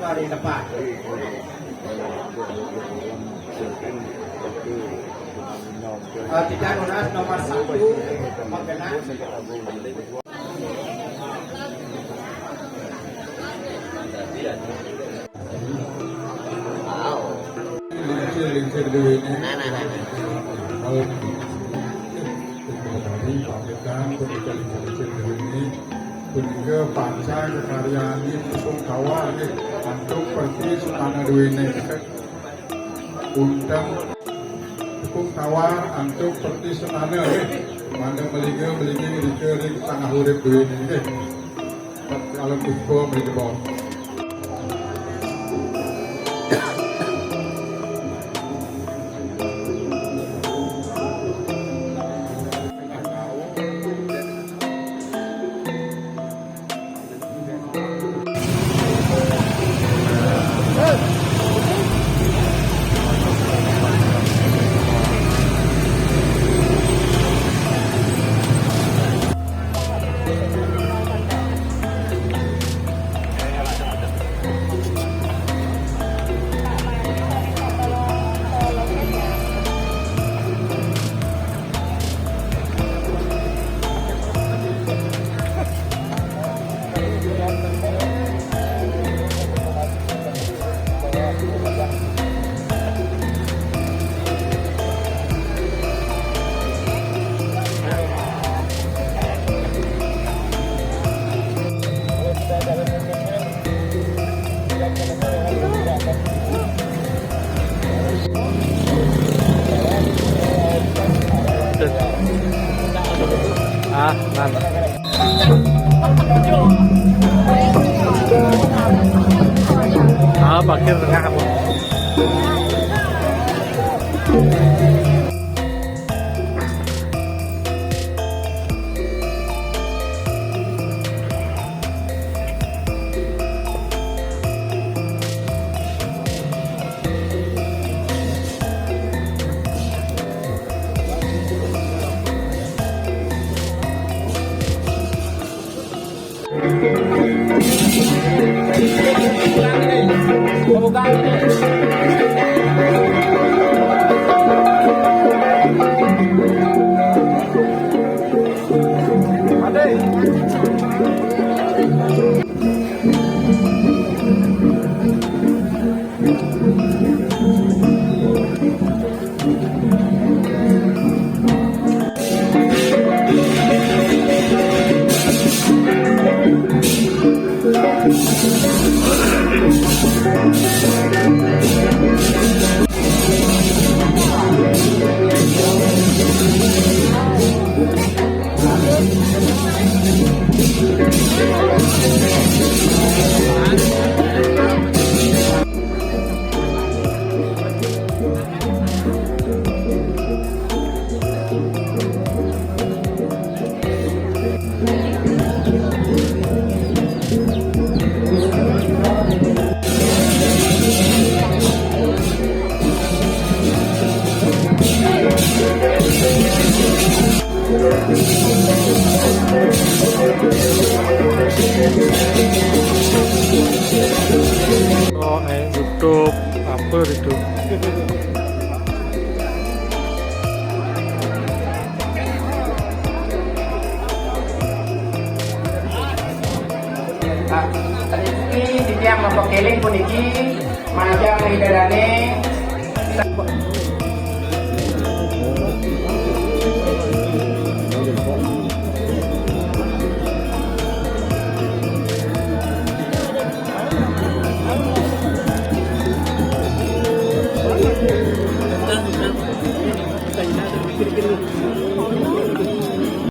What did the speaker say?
hari depan. Tidak lunas nomor 1 menggenap. Lincir dulu ini. Kalau tadi pamitan ketika lincir dulu ini, punika panca kekaryaan ini untuk kawal ini, untuk pergi semana dulu ini. Undang untuk kawal untuk pergi semana ini, mana melingga di tengah urip dulu ini. Kalau kumpul melingga bawah. Parkir tengah apa? Oh, YouTube apa itu? Tadi di tiang keling puniki, mana yang hidalane